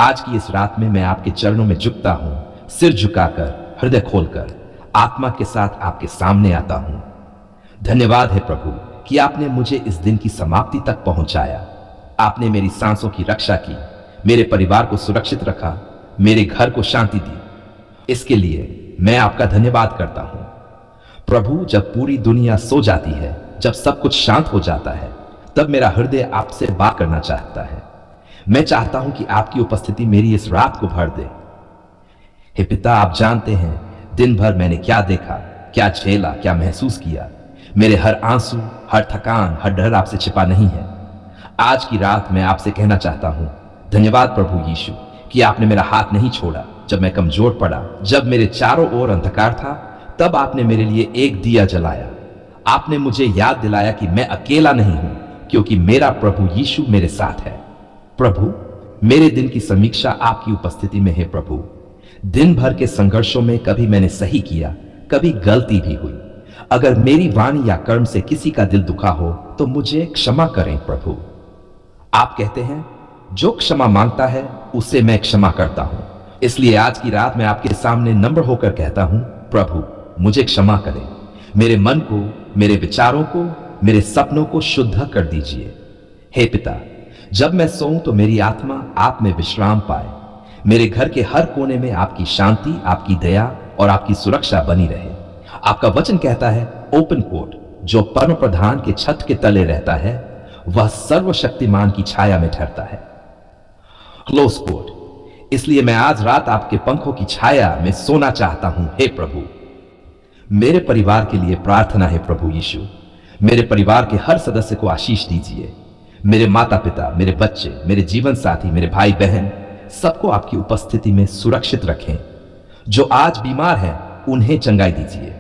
आज की इस रात में मैं आपके चरणों में झुकता हूं, सिर झुकाकर, हृदय खोलकर, आत्मा के साथ आपके सामने आता हूं। धन्यवाद है प्रभु कि आपने मुझे इस दिन की समाप्ति तक पहुंचाया। आपने मेरी सांसों की रक्षा की, मेरे परिवार को सुरक्षित रखा, मेरे घर को शांति दी। इसके लिए मैं आपका धन्यवाद करता हूं। प्रभु, जब पूरी दुनिया सो जाती है, जब सब कुछ शांत हो जाता है, तब मेरा हृदय आपसे बात करना चाहता है। मैं चाहता हूं कि आपकी उपस्थिति मेरी इस रात को भर दे। हे पिता, आप जानते हैं दिन भर मैंने क्या देखा, क्या झेला, क्या महसूस किया। मेरे हर आंसू, हर थकान, हर डर आपसे छिपा नहीं है। आज की रात मैं आपसे कहना चाहता हूं, धन्यवाद प्रभु यीशु कि आपने मेरा हाथ नहीं छोड़ा जब मैं कमजोर पड़ा। जब मेरे चारों ओर अंधकार था, तब आपने मेरे लिए एक दिया जलाया। आपने मुझे याद दिलाया कि मैं अकेला नहीं हूं, क्योंकि मेरा प्रभु यीशु मेरे साथ है। प्रभु, मेरे दिन की समीक्षा आपकी उपस्थिति में है। प्रभु, दिन भर के संघर्षों में कभी मैंने सही किया, कभी गलती भी हुई। अगर मेरी वाणी या कर्म से किसी का दिल दुखा हो तो मुझे क्षमा करें। प्रभु, आप कहते हैं जो क्षमा मांगता है उसे मैं क्षमा करता हूं। इसलिए आज की रात मैं आपके सामने नम्र होकर कहता हूं, प्रभु मुझे क्षमा करें। मेरे मन को, मेरे विचारों को, मेरे सपनों को शुद्ध कर दीजिए। हे पिता, जब मैं सोऊं तो मेरी आत्मा आप में विश्राम पाए। मेरे घर के हर कोने में आपकी शांति, आपकी दया और आपकी सुरक्षा बनी रहे। आपका वचन कहता है, ओपन कोट, जो परम प्रधान के छत के तले रहता है वह सर्वशक्तिमान की छाया में ठहरता है। क्लोज कोट, इसलिए मैं आज रात आपके पंखों की छाया में सोना चाहता हूं। हे प्रभु, मेरे परिवार के लिए प्रार्थना है। प्रभु यीशु, मेरे परिवार के हर सदस्य को आशीष दीजिए। मेरे माता पिता, मेरे बच्चे, मेरे जीवन साथी, मेरे भाई बहन, सबको आपकी उपस्थिति में सुरक्षित रखें। जो आज बीमार हैं उन्हें चंगाई दीजिए।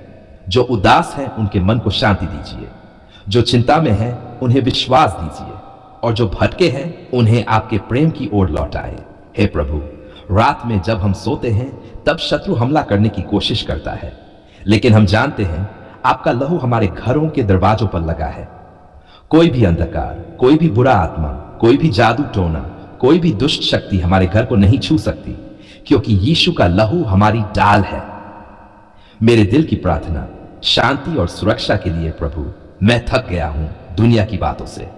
जो उदास हैं उनके मन को शांति दीजिए। जो चिंता में हैं उन्हें विश्वास दीजिए, और जो भटके हैं उन्हें आपके प्रेम की ओर लौटाए। हे प्रभु, रात में जब हम सोते हैं तब शत्रु हमला करने की कोशिश करता है, लेकिन हम जानते हैं आपका लहू हमारे घरों के दरवाजों पर लगा है। कोई भी अंधकार, कोई भी बुरा आत्मा, कोई भी जादू टोना, कोई भी दुष्ट शक्ति हमारे घर को नहीं छू सकती, क्योंकि यीशु का लहू हमारी ढाल है। मेरे दिल की प्रार्थना शांति और सुरक्षा के लिए। प्रभु, मैं थक गया हूं दुनिया की बातों से,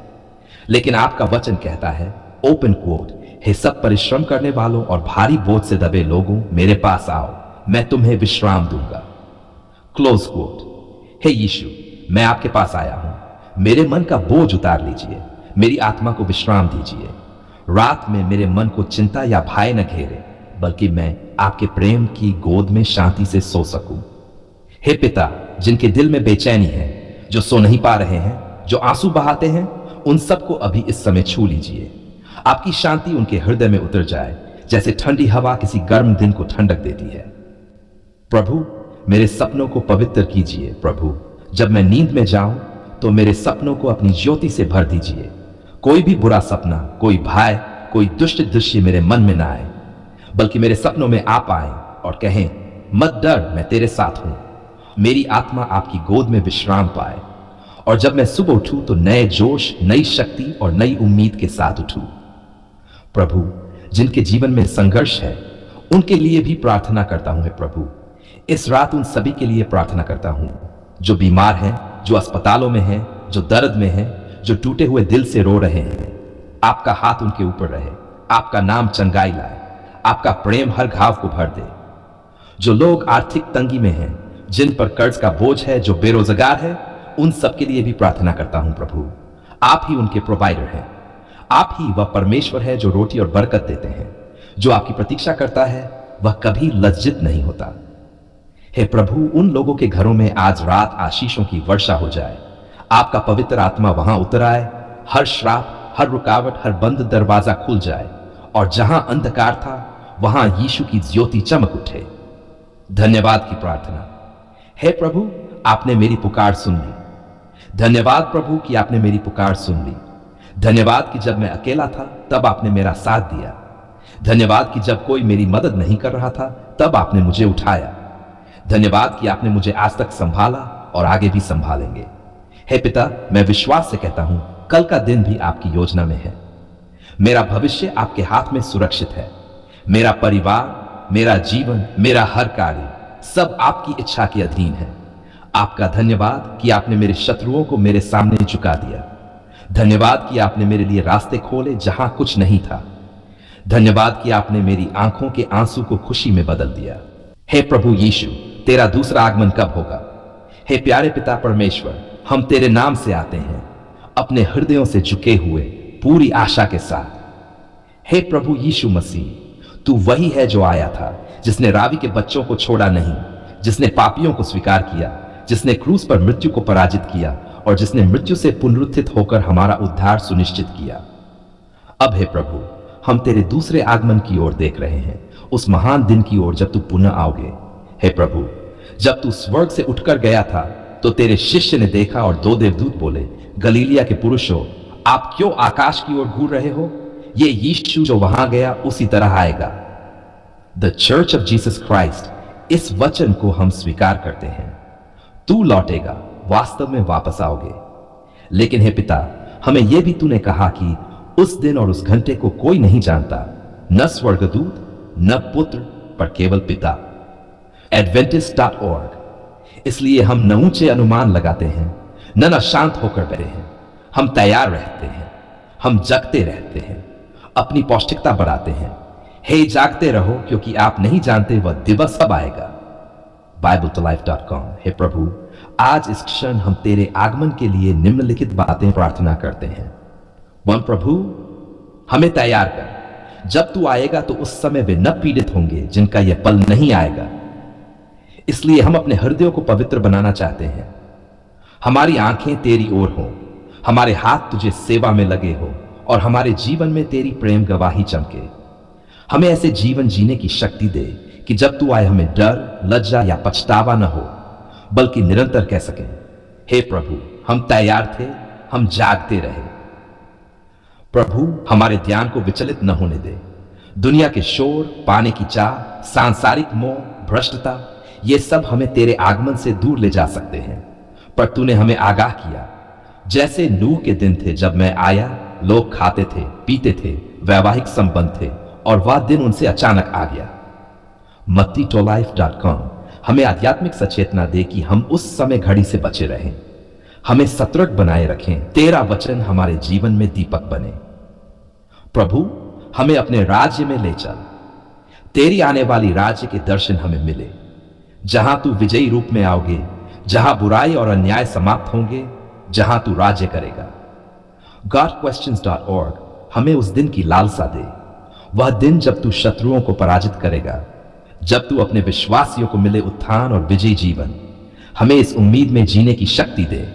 लेकिन आपका वचन कहता है, ओपन कोट, हे सब परिश्रम करने वालों और भारी बोझ से दबे लोगों, मेरे पास आओ, मैं तुम्हें विश्राम दूंगा। क्लोज कोट, हे यीशु, मैं आपके पास आया हूं। मेरे मन का बोझ उतार लीजिए, मेरी आत्मा को विश्राम दीजिए। रात में मेरे मन को चिंता या भय न घेरे, बल्कि मैं आपके प्रेम की गोद में शांति से सो सकूं। हे पिता, जिनके दिल में बेचैनी है, जो सो नहीं पा रहे हैं, जो आंसू बहाते हैं, उन सबको अभी इस समय छू लीजिए। आपकी शांति उनके हृदय में उतर जाए, जैसे ठंडी हवा किसी गर्म दिन को ठंडक देती है। प्रभु, मेरे सपनों को पवित्र कीजिए। प्रभु, जब मैं नींद में जाऊं तो मेरे सपनों को अपनी ज्योति से भर दीजिए। कोई भी बुरा सपना, कोई भय, कोई दुष्ट दृश्य मेरे मन में ना आए, बल्कि मेरे सपनों में आप आए और कहें, मत डर, मैं तेरे साथ हूं। मेरी आत्मा आपकी गोद में विश्राम पाए, और जब मैं सुबह उठूं तो नए जोश, नई शक्ति और नई उम्मीद के साथ उठूं। प्रभु, जिनके जीवन में संघर्ष है उनके लिए भी प्रार्थना करता हूं। प्रभु, इस रात उन सभी के लिए प्रार्थना करता हूं जो बीमार हैं, जो अस्पतालों में हैं, जो दर्द में हैं, जो टूटे हुए दिल से रो रहे हैं। आपका हाथ उनके ऊपर रहे, आपका नाम चंगाई लाए, आपका प्रेम हर घाव को भर दे। जो लोग आर्थिक तंगी में हैं, जिन पर कर्ज का बोझ है, जो बेरोजगार है, उन सब के लिए भी प्रार्थना करता हूं। प्रभु, आप ही उनके प्रोवाइडर हैं। आप ही वह परमेश्वर है जो रोटी और बरकत देते हैं। जो आपकी प्रतीक्षा करता है वह कभी लज्जित नहीं होता। हे प्रभु, उन लोगों के घरों में आज रात आशीषों की वर्षा हो जाए। आपका पवित्र आत्मा वहां उतर आए। हर श्राप, हर रुकावट, हर बंद दरवाजा खुल जाए, और जहां अंधकार था वहां यीशु की ज्योति चमक उठे। धन्यवाद की प्रार्थना। हे प्रभु, आपने मेरी पुकार सुन ली। धन्यवाद प्रभु कि आपने मेरी पुकार सुन ली। धन्यवाद कि जब मैं अकेला था तब आपने मेरा साथ दिया। धन्यवाद कि जब कोई मेरी मदद नहीं कर रहा था तब आपने मुझे उठाया। धन्यवाद कि आपने मुझे आज तक संभाला और आगे भी संभालेंगे। हे पिता, मैं विश्वास से कहता हूं, कल का दिन भी आपकी योजना में है। मेरा भविष्य आपके हाथ में सुरक्षित है। मेरा परिवार, मेरा जीवन, मेरा हर कार्य सब आपकी इच्छा के अधीन है। आपका धन्यवाद कि आपने मेरे शत्रुओं को मेरे सामने झुका दिया। धन्यवाद कि आपने मेरे लिए रास्ते खोले जहां कुछ नहीं था। धन्यवाद कि आपने मेरी आंखों के आंसू को खुशी में बदल दिया। हे प्रभु यीशु, तेरा दूसरा आगमन कब होगा? हे प्यारे पिता परमेश्वर, हम तेरे नाम से आते हैं, अपने हृदयों से झुके हुए पूरी आशा के साथ। हे प्रभु यीशु मसीह, तू वही है जो आया था, जिसने रावी के बच्चों को छोड़ा नहीं, जिसने पापियों को स्वीकार किया, जिसने क्रूस पर मृत्यु को पराजित किया और जिसने मृत्यु से पुनरुत्थित होकर हमारा उद्धार सुनिश्चित किया। अब हे प्रभु, हम तेरे दूसरे आगमन की ओर देख रहे हैं, उस महान दिन की ओर जब तू पुनः आओगे। हे प्रभु, जब तू स्वर्ग से उठकर गया था तो तेरे शिष्य ने देखा और दो देवदूत बोले, गलीलिया के पुरुषों, आप क्यों आकाश की ओर घूर रहे हो? ये यीशु जो वहां गया उसी तरह आएगा। The church of Jesus Christ, इस वचन को हम स्वीकार करते हैं। तू लौटेगा, वास्तव में वापस आओगे। लेकिन हे पिता, हमें यह भी तूने कहा कि उस दिन और उस घंटे को कोई नहीं जानता, न स्वर्गदूत न पुत्र, पर केवल पिता। Adventist.org। इसलिए हम न ऊंचे अनुमान लगाते हैं, न शांत होकर बैठे हैं। हम तैयार रहते हैं, हम जगते रहते हैं, अपनी पौष्टिकता बढ़ाते हैं। हे जागते रहो, क्योंकि आप नहीं जानते वह दिवस कब आएगा। BibleToLife.com। हे प्रभु, आज इस क्षण हम तेरे आगमन के लिए निम्नलिखित बातें प्रार्थना करते हैं। 1, प्रभु हमें तैयार कर, जब तू आएगा तो उस समय वे न पीड़ित होंगे जिनका यह पल नहीं आएगा। इसलिए हम अपने हृदयों को पवित्र बनाना चाहते हैं। हमारी आंखें तेरी ओर हो, हमारे हाथ तुझे सेवा में लगे हो और हमारे जीवन में तेरी प्रेम गवाही चमके। हमें ऐसे जीवन जीने की शक्ति दे कि जब तू आए हमें डर, लज्जा या पछतावा न हो, बल्कि निरंतर कह सकें, हे प्रभु, हम तैयार थे, हम जागते रहे। प्रभु, हमारे ध्यान को विचलित न होने दे। दुनिया के शोर, पाने की चाह, सांसारिक मोह, भ्रष्टता, ये सब हमें तेरे आगमन से दूर ले जा सकते हैं। पर तूने हमें आगाह किया, जैसे नूह के दिन थे जब मैं आया, लोग खाते थे, पीते थे, वैवाहिक संबंध थे और वह दिन उनसे अचानक आ गया। MattheToLife.com हमें आध्यात्मिक सचेतना दे कि हम उस समय घड़ी से बचे रहें, हमें सतर्क बनाए रखें। तेरा वचन हमारे जीवन में दीपक बने। प्रभु, हमें अपने राज्य में ले चल। तेरी आने वाली राज्य के दर्शन हमें मिले, जहां तू विजयी रूप में आओगे, जहां बुराई और अन्याय समाप्त होंगे, जहां तू राज्य करेगा। GodQuestions.org हमें उस दिन की लालसा दे, वह दिन जब तू शत्रुओं को पराजित करेगा, जब तू अपने विश्वासियों को मिले उत्थान और विजयी जीवन। हमें इस उम्मीद में जीने की शक्ति दे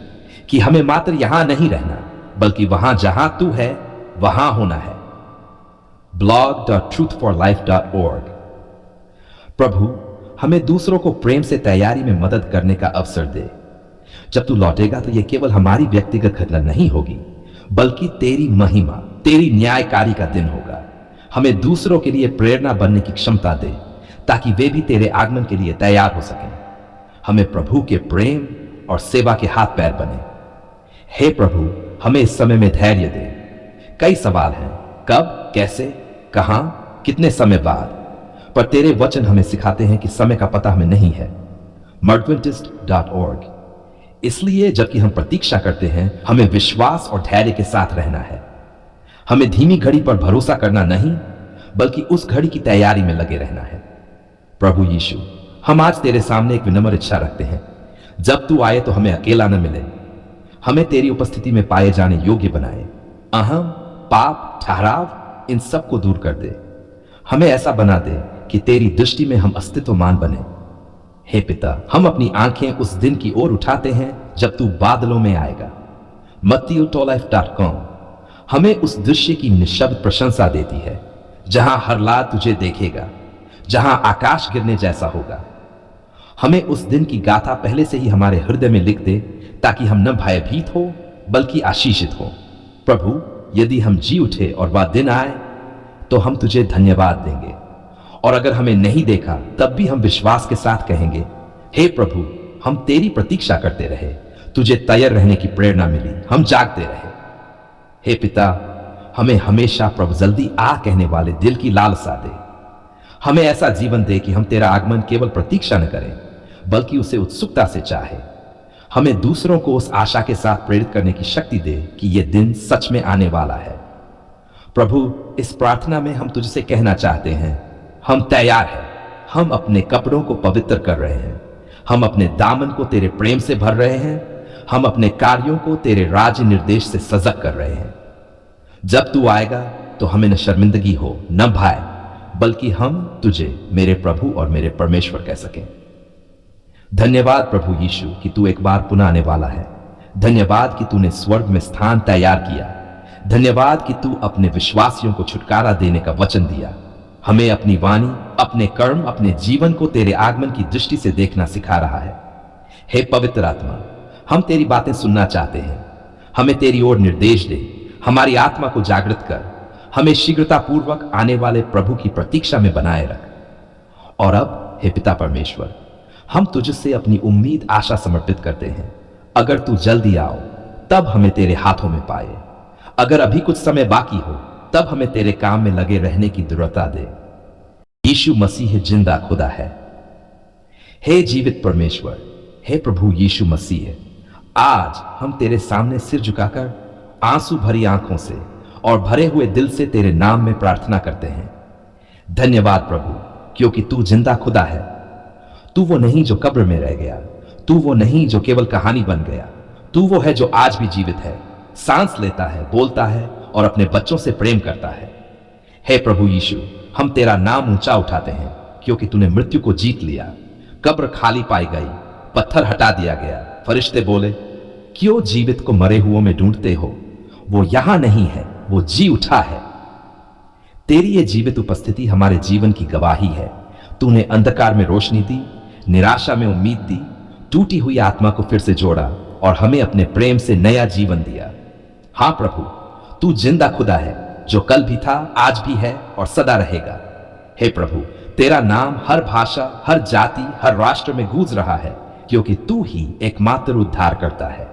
कि हमें मात्र यहां नहीं रहना, बल्कि वहां जहां तू है वहां होना है। blog.truthforlife.org प्रभु, हमें दूसरों को प्रेम से तैयारी में मदद करने का अवसर दे। जब तू लौटेगा तो यह केवल हमारी व्यक्तिगत घटना नहीं होगी, बल्कि तेरी महिमा, तेरी न्यायकारी का दिन होगा। हमें दूसरों के लिए प्रेरणा बनने की क्षमता दे, ताकि वे भी तेरे आगमन के लिए तैयार हो सकें। हमें प्रभु के प्रेम और सेवा के हाथ पैर बने। हे प्रभु, हमें इस समय में धैर्य दे। कई सवाल हैं, कब, कैसे, कहां, कितने समय बाद, पर तेरे वचन हमें सिखाते हैं कि समय का पता हमें नहीं है। Adventist.org इसलिए जबकि हम प्रतीक्षा करते हैं, हमें विश्वास और धैर्य के साथ रहना है। हमें धीमी घड़ी पर भरोसा करना नहीं, बल्कि उस घड़ी की तैयारी में लगे रहना है। प्रभु यीशु, हम आज तेरे सामने एक विनम्र इच्छा रखते हैं, जब तू आए तो हमें अकेला न मिले। हमें तेरी उपस्थिति में पाए जाने योग्य बनाए। अहम, पाप, ठहराव, इन सब को दूर कर दे। हमें ऐसा बना दे कि तेरी दृष्टि में हम अस्तित्वमान बने। हे पिता, हम अपनी आंखें उस दिन की ओर उठाते हैं जब तू बादलों में आएगा। MattheToLife.com हमें उस दृश्य की निःशब्द प्रशंसा देती है, जहां हर लाल तुझे देखेगा, जहां आकाश गिरने जैसा होगा। हमें उस दिन की गाथा पहले से ही हमारे हृदय में लिख दे, ताकि हम न भयभीत हो बल्कि आशीषित हो। प्रभु, यदि हम जी उठे और वह दिन आए तो हम तुझे धन्यवाद देंगे, और अगर हमें नहीं देखा तब भी हम विश्वास के साथ कहेंगे, हे प्रभु, हम तेरी प्रतीक्षा करते रहे, तुझे तैयार रहने की प्रेरणा मिली, हम जागते रहे। हे पिता, हमें हमेशा प्रभु जल्दी आ कहने वाले दिल की लालसा दे। हमें ऐसा जीवन दे कि हम तेरा आगमन केवल प्रतीक्षा न करें बल्कि उसे उत्सुकता से चाहे। हमें दूसरों को उस आशा के साथ प्रेरित करने की शक्ति दे कि यह दिन सच में आने वाला है। प्रभु, इस प्रार्थना में हम तुझसे कहना चाहते हैं, हम तैयार हैं। हम अपने कपड़ों को पवित्र कर रहे हैं। हम अपने दामन को तेरे प्रेम से भर रहे हैं। हम अपने कार्यों को तेरे राज निर्देश से सजग कर रहे हैं। जब तू आएगा तो हमें न शर्मिंदगी हो न भय, बल्कि हम तुझे मेरे प्रभु और मेरे परमेश्वर कह सकें। धन्यवाद प्रभु यीशु कि तू एक बार पुनः आने वाला है। धन्यवाद कि तूने स्वर्ग में स्थान तैयार किया। धन्यवाद कि तू अपने विश्वासियों को छुटकारा देने का वचन दिया। हमें अपनी वाणी, अपने कर्म, अपने जीवन को तेरे आगमन की दृष्टि से देखना सिखा रहा है। हे पवित्र आत्मा, हम तेरी बातें सुनना चाहते हैं। हमें तेरी ओर निर्देश दे। हमारी आत्मा को जागृत कर। हमें शीघ्रता पूर्वक आने वाले प्रभु की प्रतीक्षा में बनाए रख। और अब हे पिता परमेश्वर, हम तुझसे अपनी उम्मीद, आशा समर्पित करते हैं। अगर तू जल्दी आओ तब हमें तेरे हाथों में पाए। अगर अभी कुछ समय बाकी हो तब हमें तेरे काम में लगे रहने की दृढ़ता दे। यीशु मसीह जिंदा खुदा है। हे जीवित परमेश्वर, हे प्रभु यीशु मसीह, आज हम तेरे सामने सिर झुकाकर आंसू भरी आंखों से और भरे हुए दिल से तेरे नाम में प्रार्थना करते हैं। धन्यवाद प्रभु, क्योंकि तू जिंदा खुदा है। तू वो नहीं जो कब्र में रह गया। तू वो नहीं जो केवल कहानी बन गया। तू वो है जो आज भी जीवित है, सांस लेता है, बोलता है और अपने बच्चों से प्रेम करता है। हे प्रभु यीशु, हम तेरा नाम ऊंचा उठाते हैं क्योंकि तूने मृत्यु को जीत लिया। कब्र खाली पाई गई, पत्थर हटा दिया गया। फरिश्ते बोले, क्यों जीवित को मरे हुओं में ढूंढते हो? वो यहां नहीं है, वो जी उठा है। तेरी ये जीवित उपस्थिति हमारे जीवन की गवाही है। तूने अंधकार में रोशनी दी, निराशा में उम्मीद दी, टूटी हुई आत्मा को फिर से जोड़ा और हमें अपने प्रेम से नया जीवन दिया। हां प्रभु, तू जिंदा खुदा है जो कल भी था, आज भी है और सदा रहेगा। हे प्रभु, तेरा नाम हर भाषा, हर जाति, हर राष्ट्र में गूंज रहा है क्योंकि तू ही एकमात्र उद्धार करता है।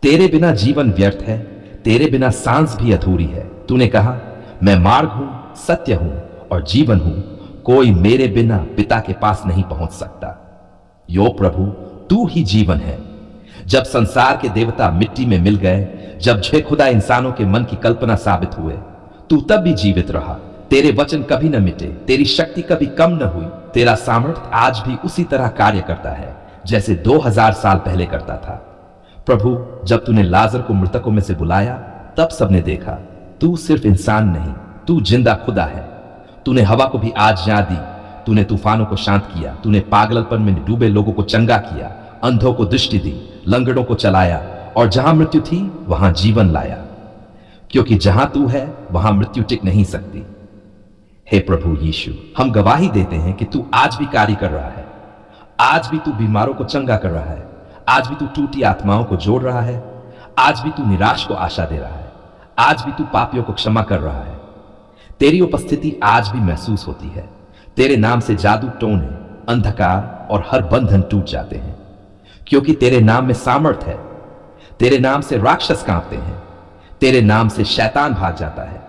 तेरे बिना जीवन व्यर्थ है, तेरे बिना सांस भी अधूरी है। तूने कहा, मैं मार्ग हूं, सत्य हूं और जीवन हूं, कोई मेरे बिना पिता के पास नहीं पहुंच सकता। यो प्रभु, तू ही जीवन है। जब संसार के देवता मिट्टी में मिल गए, जब छह खुदा इंसानों के मन की कल्पना साबित हुए, तू तब भी जीवित रहा। तेरे वचन कभी न मिटे, तेरी शक्ति कभी कम न हुई। तेरा सामर्थ्य आज भी उसी तरह कार्य करता है जैसे 2000 साल पहले करता था। प्रभु, जब तूने लाजर को मृतकों में से बुलाया तब सबने देखा तू सिर्फ इंसान नहीं, तू जिंदा खुदा है। तूने हवा को भी आज्ञा दी, तूने तूफानों को शांत किया, तूने पागलपन में डूबे लोगों को चंगा किया, अंधों को दृष्टि दी, लंगड़ों को चलाया और जहां मृत्यु थी वहां जीवन लाया। क्योंकि जहां तू है वहां मृत्यु टिक नहीं सकती। हे प्रभु यीशु, हम गवाही देते हैं कि तू आज भी कार्य कर रहा है। आज भी तू बीमारों को चंगा कर रहा है। आज भी तू टूटी आत्माओं को जोड़ रहा है। आज भी तू निराश को आशा दे रहा है। आज भी तू पापियों को क्षमा कर रहा है। तेरी उपस्थिति आज भी महसूस होती है। तेरे नाम से जादू टोने, अंधकार और हर बंधन टूट जाते हैं क्योंकि तेरे नाम में सामर्थ है। तेरे नाम से राक्षस कांपते हैं। तेरे नाम से शैतान भाग जाता है।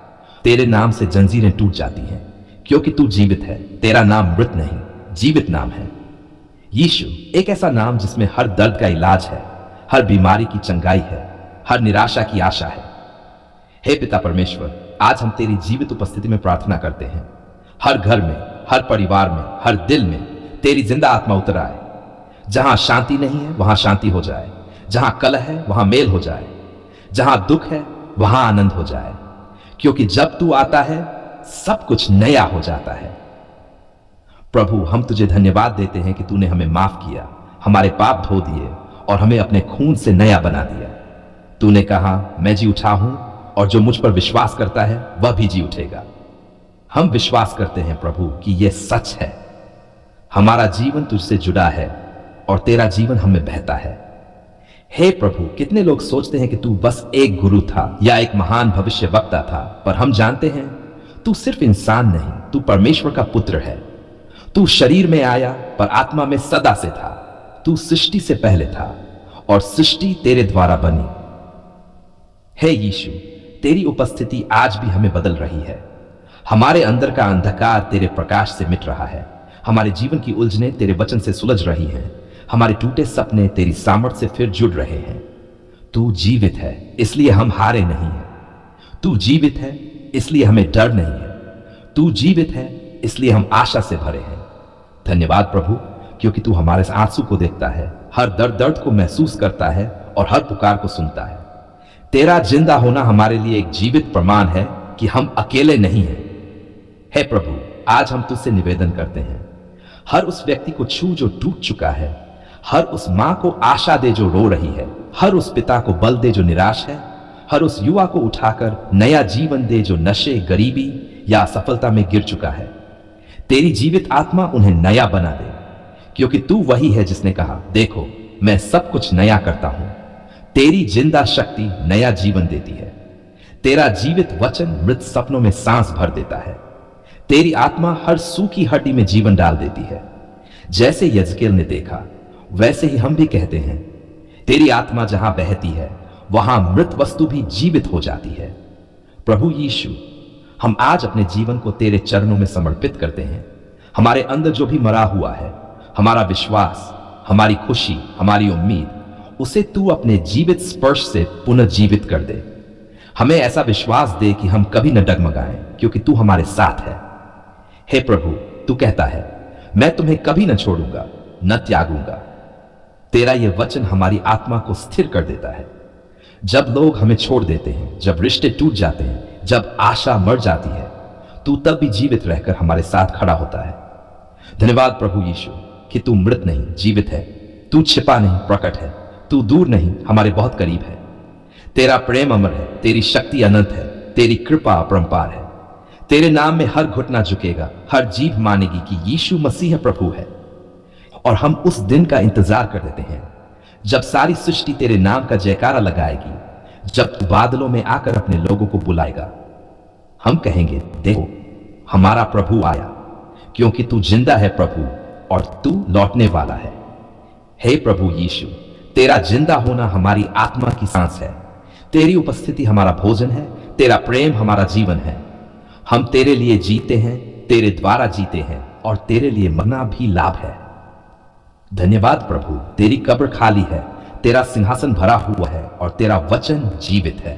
तेरे नाम से जंजीरें टूट जाती हैं क्योंकि तू जीवित है। तेरा नाम मृत नहीं, जीवित नाम है। यीशु, एक ऐसा नाम जिसमें हर दर्द का इलाज है, हर बीमारी की चंगाई है, हर निराशा की आशा है। हे पिता परमेश्वर, आज हम तेरी जीवित उपस्थिति में प्रार्थना करते हैं। हर घर में, हर परिवार में, हर दिल में तेरी जिंदा आत्मा उतर आए। जहां शांति नहीं है वहां शांति हो जाए। जहां कलह है वहां मेल हो जाए। जहां दुख है वहां आनंद हो जाए। क्योंकि जब तू आता है सब कुछ नया हो जाता है। प्रभु, हम तुझे धन्यवाद देते हैं कि तूने हमें माफ किया, हमारे पाप धो दिए और हमें अपने खून से नया बना दिया। तूने कहा, मैं जी उठा हूं और जो मुझ पर विश्वास करता है वह भी जी उठेगा। हम विश्वास करते हैं प्रभु कि यह सच है। हमारा जीवन तुझसे जुड़ा है और तेरा जीवन हमें बहता है। हे प्रभु, कितने लोग सोचते हैं कि तू बस एक गुरु था या एक महान भविष्यवक्ता था, पर हम जानते हैं तू सिर्फ इंसान नहीं, तू परमेश्वर का पुत्र है। तू शरीर में आया पर आत्मा में सदा से था। तू सृष्टि से पहले था और सृष्टि तेरे द्वारा बनी। हे यीशु, तेरी उपस्थिति आज भी हमें बदल रही है। हमारे अंदर का अंधकार तेरे प्रकाश से मिट रहा है। हमारे जीवन की उलझनें तेरे वचन से सुलझ रही हैं। हमारे टूटे सपने तेरी सामर्थ से फिर जुड़ रहे हैं। तू जीवित है, इसलिए हम हारे नहीं हैं। तू जीवित है, इसलिए हमें डर नहीं है। तू जीवित है, इसलिए हम आशा से भरे हैं। धन्यवाद प्रभु, क्योंकि तू हमारे आंसू को देखता है, हर दर्द को महसूस करता है और हर पुकार को सुनता है। तेरा जिंदा होना हमारे लिए एक जीवित प्रमाण है कि हम अकेले नहीं हैं। हे प्रभु, आज हम तुझसे निवेदन करते हैं, हर उस व्यक्ति को छू जो टूट चुका है, हर उस मां को आशा दे जो रो रही है, हर उस पिता को बल दे जो निराश है, हर उस युवा को उठाकर नया जीवन दे जो नशे, गरीबी या असफलता में गिर चुका है। तेरी जीवित आत्मा उन्हें नया बना दे, क्योंकि तू वही है जिसने कहा, देखो मैं सब कुछ नया करता हूं। तेरी जिंदा शक्ति नया जीवन देती है। तेरा जीवित वचन मृत सपनों में सांस भर देता है। तेरी आत्मा हर सूखी हड्डी में जीवन डाल देती है। जैसे यजकेल ने देखा, वैसे ही हम भी कहते हैं, तेरी आत्मा जहां बहती है वहां मृत वस्तु भी जीवित हो जाती है। प्रभु यीशु, हम आज अपने जीवन को तेरे चरणों में समर्पित करते हैं। हमारे अंदर जो भी मरा हुआ है, हमारा विश्वास, हमारी खुशी, हमारी उम्मीद, उसे तू अपने जीवित स्पर्श से पुनर्जीवित कर दे। हमें ऐसा विश्वास दे कि हम कभी न डगमगाएं, क्योंकि तू हमारे साथ है। हे प्रभु, तू कहता है, मैं तुम्हें कभी न छोड़ूंगा, न त्यागूंगा। तेरा यह वचन हमारी आत्मा को स्थिर कर देता है। जब लोग हमें छोड़ देते हैं, जब रिश्ते टूट जाते हैं, जब आशा मर जाती है, तू तब भी जीवित रहकर हमारे साथ खड़ा होता है। धन्यवाद प्रभु यीशु कि तू मृत नहीं, जीवित है। तू छिपा नहीं, प्रकट है। तू दूर नहीं, हमारे बहुत करीब है। तेरा प्रेम अमर है, तेरी शक्ति अनंत है, तेरी कृपा अपरंपार है। तेरे नाम में हर घुटना झुकेगा, हर जीभ मानेगी कि यीशु मसीह प्रभु है। और हम उस दिन का इंतजार कर देते हैं जब सारी सृष्टि तेरे नाम का जयकारा लगाएगी, जब तू बादलों में आकर अपने लोगों को बुलाएगा। हम कहेंगे, देखो हमारा प्रभु आया, क्योंकि तू जिंदा है प्रभु, और तू लौटने वाला है। हे प्रभु यीशु, तेरा जिंदा होना हमारी आत्मा की सांस है। तेरी उपस्थिति हमारा भोजन है, तेरा प्रेम हमारा जीवन है। हम तेरे लिए जीते हैं, तेरे द्वारा जीते हैं, और तेरे लिए मरना भी लाभ है। धन्यवाद प्रभु, तेरी कब्र खाली है, तेरा सिंहासन भरा हुआ है, और तेरा वचन जीवित है।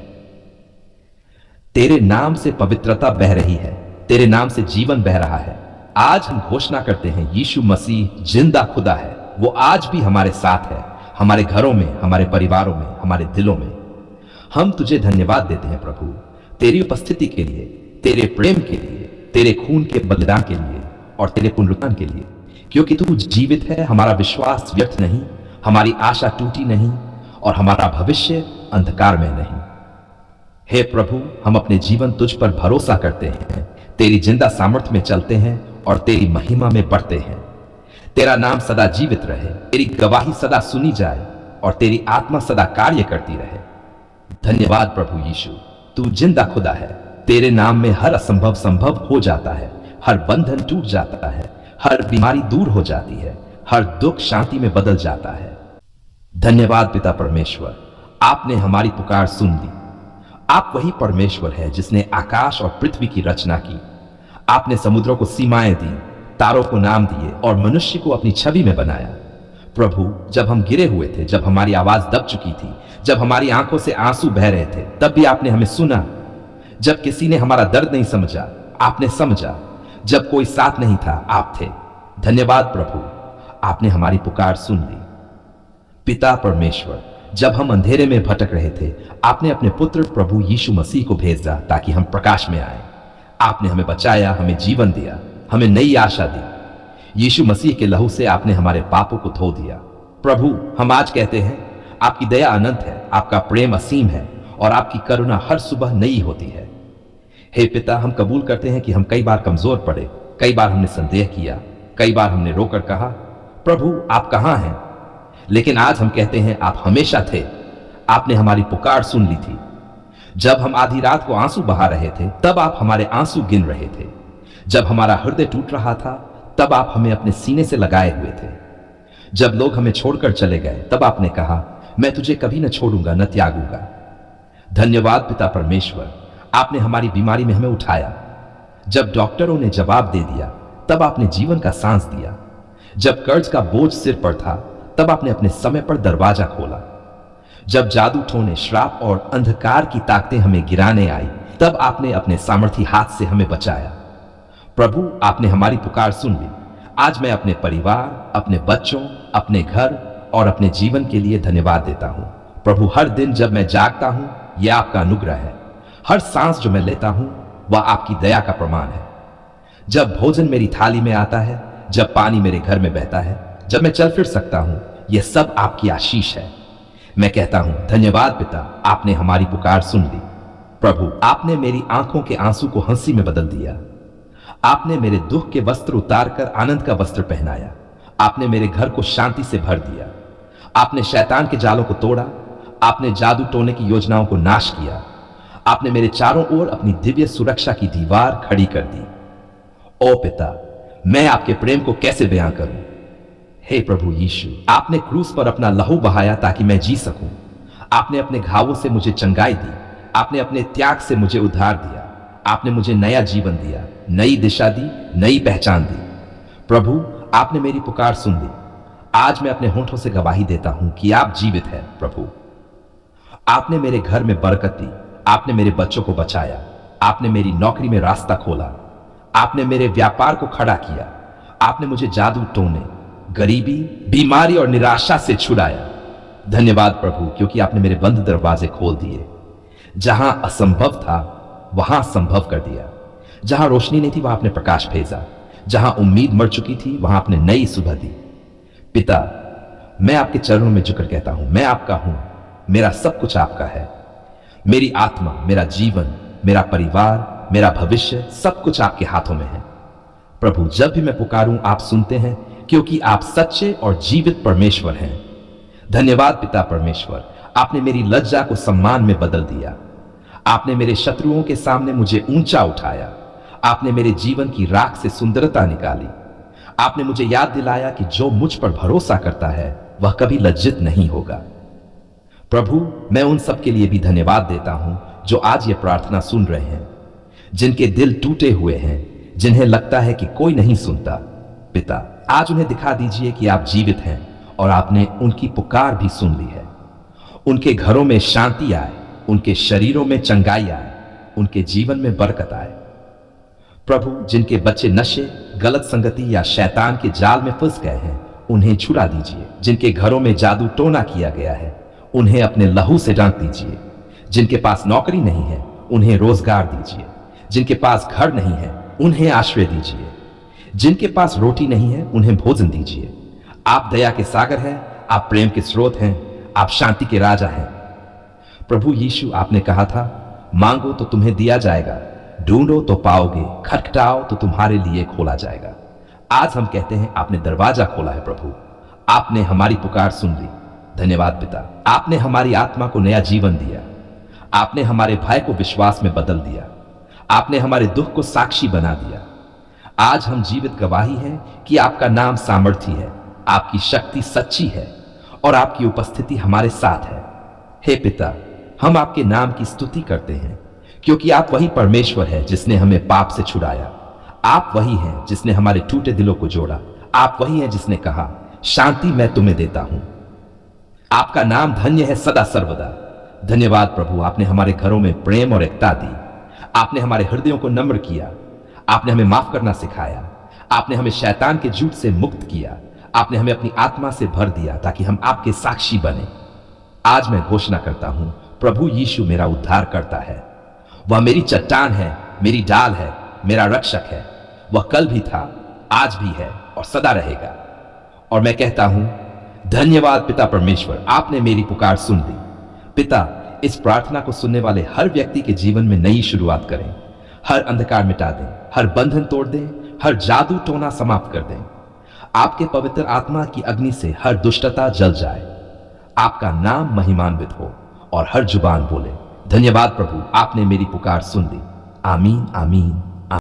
तेरे नाम से पवित्रता बह रही है, तेरे नाम से जीवन बह रहा है। आज हम घोषणा करते हैं, यीशु मसीह जिंदा खुदा है। वो आज भी हमारे साथ है, हमारे घरों में, हमारे परिवारों में, हमारे दिलों में। हम तुझे धन्यवाद देते हैं प्रभु, तेरी उपस्थिति के लिए, तेरे प्रेम के लिए, तेरे खून के बलिदान के लिए, और तेरे पुनरुत्थान के लिए। क्योंकि तू जीवित है, हमारा विश्वास व्यर्थ नहीं, हमारी आशा टूटी नहीं, और हमारा भविष्य अंधकार में नहीं। हे प्रभु, हम अपने जीवन तुझ पर भरोसा करते हैं, तेरी जिंदा सामर्थ्य में चलते हैं, और तेरी महिमा में बढ़ते हैं। तेरा नाम सदा जीवित रहे, तेरी गवाही सदा सुनी जाए, और तेरी आत्मा सदा कार्य करती रहे। धन्यवाद प्रभु यीशु, तू जिंदा खुदा है। तेरे नाम में हर असंभव संभव हो जाता है, हर बंधन टूट जाता है, हर बीमारी दूर हो जाती है, हर दुख शांति में बदल जाता है। धन्यवाद पिता परमेश्वर, आपने हमारी पुकार सुन ली। आप वही परमेश्वर है जिसने आकाश और पृथ्वी की रचना की। आपने समुद्रों को सीमाएं दी, तारों को नाम दिए, और मनुष्य को अपनी छवि में बनाया। प्रभु, जब हम गिरे हुए थे, जब हमारी आवाज दब चुकी थी, जब हमारी आंखों से आंसू बह रहे थे, तब भी आपने हमें सुना। जब किसी ने हमारा दर्द नहीं समझा, आपने समझा। जब कोई साथ नहीं था, आप थे। धन्यवाद प्रभु, आपने हमारी पुकार सुन ली। पिता परमेश्वर, जब हम अंधेरे में भटक रहे थे, आपने अपने पुत्र प्रभु यीशु मसीह को भेजा ताकि हम प्रकाश में आए। आपने हमें बचाया, हमें जीवन दिया, हमें नई आशा दी। यीशु मसीह के लहू से आपने हमारे पापों को धो दिया। प्रभु, हम आज कहते हैं, आपकी दया अनंत है, आपका प्रेम असीम है, और आपकी करुणा हर सुबह नई होती है। हे पिता, हम कबूल करते हैं कि हम कई बार कमजोर पड़े, कई बार हमने संदेह किया, कई बार हमने रोकर कहा, प्रभु आप कहां हैं? लेकिन आज हम कहते हैं, आप हमेशा थे। आपने हमारी पुकार सुन ली थी। जब हम आधी रात को आंसू बहा रहे थे, तब आप हमारे आंसू गिन रहे थे। जब हमारा हृदय टूट रहा था, तब आप हमें अपने सीने से लगाए हुए थे। जब लोग हमें छोड़कर चले गए, तब आपने कहा, मैं तुझे कभी न छोड़ूंगा, न त्यागूंगा। धन्यवाद पिता परमेश्वर, आपने हमारी बीमारी में हमें उठाया। जब डॉक्टरों ने जवाब दे दिया तब आपने जीवन का सांस दिया। जब कर्ज का बोझ सिर पर था तब आपने अपने समय पर दरवाजा खोला। जब जादू टोने, श्राप और अंधकार की ताकतें हमें गिराने आई तब आपने अपने सामर्थी हाथ से हमें बचाया। प्रभु, आपने हमारी पुकार सुन ली। आज मैं अपने परिवार, अपने बच्चों, अपने घर और अपने जीवन के लिए धन्यवाद देता हूं। प्रभु, हर दिन जब मैं जागता हूं यह आपका अनुग्रह है। हर सांस जो मैं लेता हूं वह आपकी दया का प्रमाण है। जब भोजन मेरी थाली में आता है, जब पानी मेरे घर में बहता है, जब मैं चल फिर सकता हूं, यह सब आपकी आशीष है। मैं कहता हूं, धन्यवाद पिता, आपने हमारी पुकार सुन ली। प्रभु, आपने मेरी आंखों के आंसू को हंसी में बदल दिया। आपने मेरे दुख के वस्त्र उतारकर आनंद का वस्त्र पहनाया। आपने मेरे घर को शांति से भर दिया। आपने शैतान के जालों को तोड़ा। आपने जादू टोने की योजनाओं को नाश किया। आपने मेरे चारों ओर अपनी दिव्य सुरक्षा की दीवार खड़ी कर दी। ओ पिता, मैं आपके प्रेम को कैसे बयां करूं। हे प्रभु यीशु, आपने क्रूस पर अपना लहू बहाया ताकि मैं जी सकूं। आपने अपने घावों से मुझे चंगाई दी। आपने अपने त्याग से मुझे उद्धार दिया। आपने मुझे नया जीवन दिया, नई दिशा दी, नई पहचान दी। प्रभु, आपने मेरी पुकार सुन ली। आज मैं अपने होंठों से गवाही देता हूं कि आप जीवित हैं। प्रभु, आपने मेरे घर में बरकत दी। आपने मेरे बच्चों को बचाया। आपने मेरी नौकरी में रास्ता खोला। आपने मेरे व्यापार को खड़ा किया। आपने मुझे जादू टोने, गरीबी, बीमारी और निराशा से छुड़ाया। धन्यवाद प्रभु, क्योंकि आपने मेरे बंद दरवाजे खोल दिए। जहां असंभव था वहां संभव कर दिया। जहां रोशनी नहीं थी वहां आपने प्रकाश भेजा। जहां उम्मीद मर चुकी थी वहां आपने नई सुबह दी। पिता, मैं आपके चरणों में झुककर कहता हूं, मैं आपका हूं। मेरा सब कुछ आपका है। मेरी आत्मा, मेरा जीवन, मेरा परिवार, मेरा भविष्य, सब कुछ आपके हाथों में है। प्रभु, जब भी मैं पुकारूं आप सुनते हैं, क्योंकि आप सच्चे और जीवित परमेश्वर हैं। धन्यवाद पिता परमेश्वर, आपने मेरी लज्जा को सम्मान में बदल दिया। आपने मेरे शत्रुओं के सामने मुझे ऊंचा उठाया। आपने मेरे जीवन की राख से सुंदरता निकाली। आपने मुझे याद दिलाया कि जो मुझ पर भरोसा करता है वह कभी लज्जित नहीं होगा। प्रभु, मैं उन सब के लिए भी धन्यवाद देता हूं जो आज ये प्रार्थना सुन रहे हैं, जिनके दिल टूटे हुए हैं, जिन्हें लगता है कि कोई नहीं सुनता। पिता, आज उन्हें दिखा दीजिए कि आप जीवित हैं और आपने उनकी पुकार भी सुन ली है। उनके घरों में शांति आए, उनके शरीरों में चंगाई आए, उनके जीवन में बरकत आए। प्रभु, जिनके बच्चे नशे, गलत संगति या शैतान के जाल में फंस गए हैं, उन्हें छुड़ा दीजिए। जिनके घरों में जादू टोना किया गया है, उन्हें अपने लहू से ढांक दीजिए। जिनके पास नौकरी नहीं है, उन्हें रोजगार दीजिए। जिनके पास घर नहीं है, उन्हें आश्रय दीजिए। जिनके पास रोटी नहीं है, उन्हें भोजन दीजिए। आप दया के सागर हैं, आप प्रेम के स्रोत हैं, आप शांति के राजा हैं। प्रभु यीशु, आपने कहा था, मांगो तो तुम्हें दिया जाएगा, ढूंढो तो पाओगे, खटखटाओ तो तुम्हारे लिए खोला जाएगा। आज हम कहते हैं, आपने दरवाजा खोला है। प्रभु, आपने हमारी पुकार सुन ली। धन्यवाद पिता, आपने हमारी आत्मा को नया जीवन दिया। आपने हमारे भय को विश्वास में बदल दिया। आपने हमारे दुख को साक्षी बना दिया। आज हम जीवित गवाही हैं कि आपका नाम सामर्थी है, आपकी शक्ति सच्ची है और आपकी उपस्थिति हमारे साथ है। हे पिता, हम आपके नाम की स्तुति करते हैं, क्योंकि आप वही परमेश्वर है जिसने हमें पाप से छुड़ाया। आप वही हैं जिसने हमारे टूटे दिलों को जोड़ा। आप वही हैं जिसने कहा, शांति मैं तुम्हें देता हूं। आपका नाम धन्य है सदा सर्वदा। धन्यवाद प्रभु, आपने हमारे घरों में प्रेम और एकता दी। आपने हमारे हृदयों को नम्र किया। आपने हमें माफ करना सिखाया। आपने हमें शैतान के झूठ से मुक्त किया। आपने हमें अपनी आत्मा से भर दिया ताकि हम आपके साक्षी बने। आज मैं घोषणा करता हूं, प्रभु यीशु मेरा उद्धार करता है। वह मेरी चट्टान है, मेरी डाल है, मेरा रक्षक है। वह कल भी था, आज भी है और सदा रहेगा। और मैं कहता हूं, धन्यवाद पिता परमेश्वर, आपने मेरी पुकार सुन ली। पिता, इस प्रार्थना को सुनने वाले हर व्यक्ति के जीवन में नई शुरुआत करें। हर अंधकार मिटा दें, हर बंधन तोड़ दें, हर जादू टोना समाप्त कर दें। आपके पवित्र आत्मा की अग्नि से हर दुष्टता जल जाए। आपका नाम महिमान्वित हो और हर जुबान बोले, धन्यवाद प्रभु, आपने मेरी पुकार सुन ली। आमीन, आमीन।